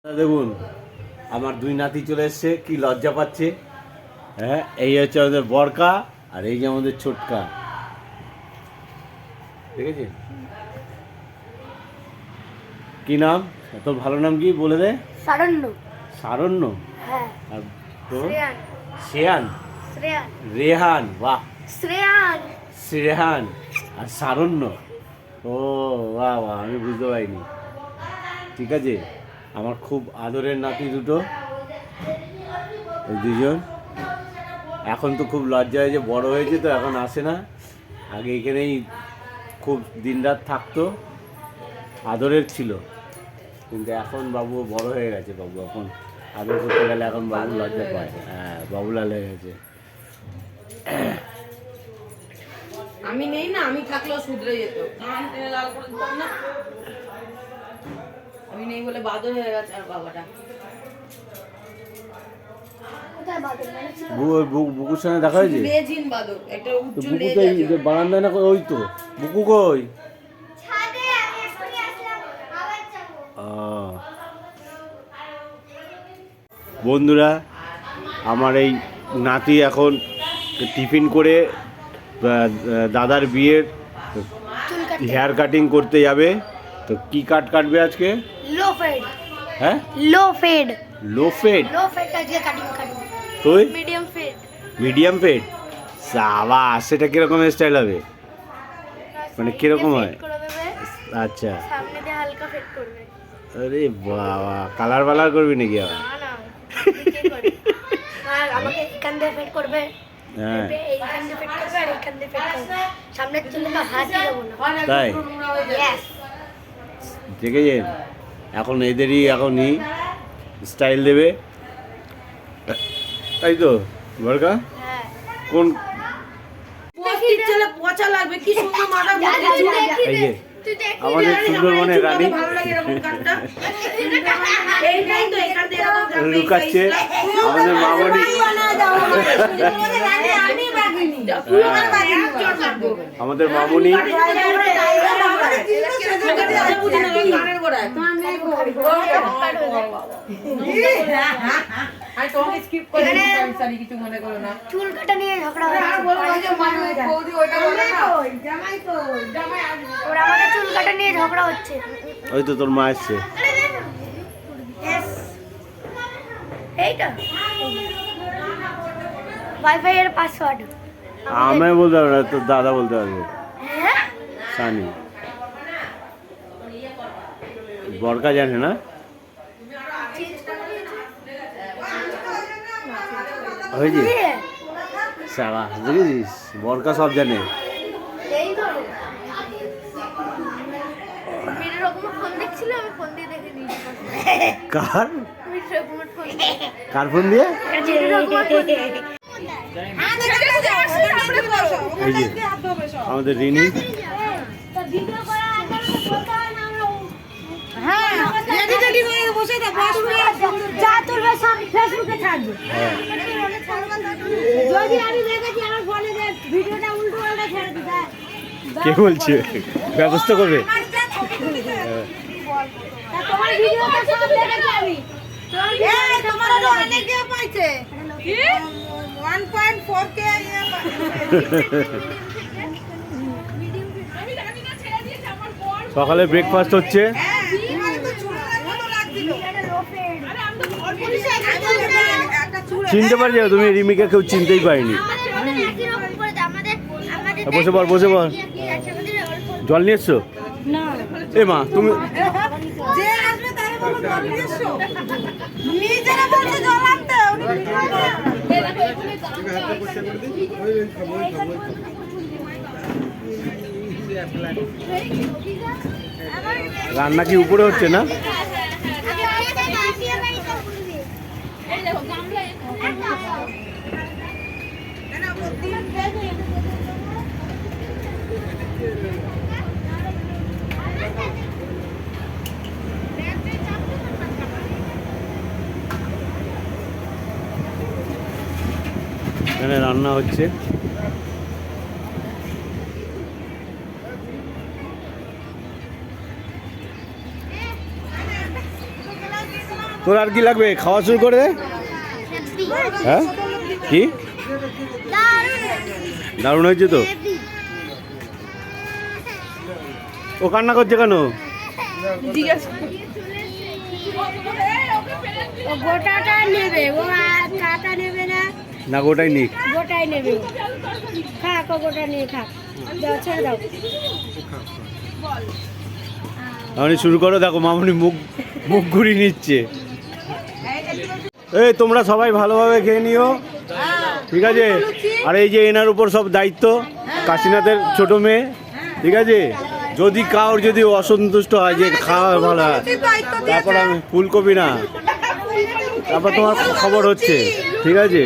দেখুন আমার দুই নাতি চলে এসছে, কি লজ্জা পাচ্ছে। হ্যাঁ, এই হচ্ছে আমাদের বড়কা আর এই যে আমাদের ছোটকা, ঠিক আছে? কি নাম? তোর ভালো নাম কি বলে দে। সারণ্য। সারণ্য? হ্যাঁ। আর তোর? শ্রেয়ান। শ্রেয়ান। শ্রেয়ান। রেহান, বাহ। শ্রেয়ান। শ্রেহান আর সারণ্য। ও বাহ বাহ, আমি বুঝতে পারিনি। ঠিক আছে, আমার খুব আদরের নাতি দুটো, এই দুজন। এখন তো খুব লজ্জা হয়েছে, বড় হয়েছে তো এখন আসে না। আগে এখানেই খুব দিনরাত থাকতো, আদরের ছিল। কিন্তু এখন বাবু বড় হয়ে গেছে, বাবু এখন আদর করতে গেলে এখন বাবু লজ্জা পায়। হ্যাঁ, বাবুলাল হয়ে গেছে। আমি নেই না, আমি থাকলেও শুধরে যেত। লাল করে দিতাম না, আমি নেই বলে বাদর হয়ে গেছে আর বাবাটা। বুকুর সঙ্গে দেখা হয়েছে? লেজিন বাদর, একটা উঁচু বুকু লেজ তো আছে। বারান্দায় না, ওই তো বুকু কই? বন্ধুরা, আমার এই নাতি এখন টিফিন করে দাদার বিয়ের হেয়ার কাটিং করতে যাবে। তো কি কাটবে আজকে? Low fade. হ্যাঁ, low fade. Low fade. Low fade আজকে কাটিং কাটবো। তুই? Medium fade. Medium fade? Saba, সেটা কিরকম স্টাইল হবে? মানে কিরকম হয়? আচ্ছা, সামনে দিয়ে হালকা ফেড করবে। আরে বাবা, কালার বালার করবি নাকি আবার? না না, এদিকে করে। আর আমাকে এখান দিয়ে ফেড করবে। হ্যাঁ, এইখান দিয়ে ফেড করবে আর এইখান দিয়ে ফেড করবে। সামনের চুলে তো হাতই দেবো না। তাই? ইয়েস। দেখেছেন, এখন এদেরই এখনই স্টাইল দেবে, তাই তো বড়কা? হ্যাঁ। কোন? পোস্টির ছেলে পচা লাগবে, কি সুন্দর মাথা ঘুরছে। এই যে আমাদের সুন্দরবনের রানী ভালো লাগে এরকম কাটটা। এইটাই তো, এখান থেকে এরকম কাটবে। লুকাচ্ছে আমাদের মামনি। আমি বাগিনি, তুই আমার বাগিনি, চোর কাটবো। আমাদের মামনি চুল কাটা নিয়ে ঝগড়া আমাদের চুল কাটা নিয়ে ঝগড়া হচ্ছে। ওই তো তোর মা এসছে। এইটা ওয়াইফাই এর পাসওয়ার্ড আমি বলতে পারবো না, তোর দাদা বলতে পারবে। হ্যাঁ, সানি বড়কা জানে না? হয়েছে সারা, দেখেছিস? বড়কা সব জানে। এই ধরো মেয়ের রকমের ফোন দেখছিল, আমি ফোন দিয়ে দেখে দিয়েছি। কার? মেয়ের রকমের ফোন কার ফোন দিয়ে? মেয়ের রকমের ফোন দিয়ে। এই যে আমাদের রিনি। হ্যাঁ, রেডি হয়ে বসে থাক, যা তুলবে সব ফেসবুকে ছাড়বে। হ্যাঁ, যদি আমি দেখেছি আমার ফোনে যে ভিডিওটা উল্টো পাল্টা ছেড়ে দিবে। কে বলছে ব্যবস্থা করবে? তোমার ভিডিওটা সব দেখেছি আমি। এই তোমার আরো অনেক ইয়ে পাইছে, কি 1.4k ইয়ে সকালে ব্রেকফাস্ট হচ্ছে। চিনতে পারছি তুমি? রিমিকে কেউ চিনতেই পারিনি। বসে পড়, বসে পড়। জল নিয়ে এসছো? এ মা, তুমি যে আসবে তারে বলো জল নিয়ে এসো। নিজেরা বলছে জল আনতে। রান্না কি উপরে হচ্ছে না? এখানে রান্না হচ্ছে। তোর আর কি লাগবে? খাওয়া শুরু করে দে। হ্যাঁ কি দারুণ হয়েছে তো। ও কান্না করছে কেন? ও গোটাটা নেবে, ও আর কাটা নেবে না, না গোটাই নিক। গোটাই নেবে। খাক, ও গোটা নিয়ে খাক। দাও, ছেড়ে দাও। মামনি শুরু করো। দেখো মামনি মুখ মুখ ঘুরিয়ে নিচ্ছে। এই তোমরা সবাই ভালোভাবে খেয়ে নিও, ঠিক আছে? আর এই যে এনার উপর সব দায়িত্ব, কাশীনাথের ছোট মেয়ে, ঠিক আছে? যদি কাউর যদি অসন্তুষ্ট হয় যে খাওয়া ভালো হয়, তারপর আমি ফুলকপি না, তারপর তোমার খবর হচ্ছে, ঠিক আছে?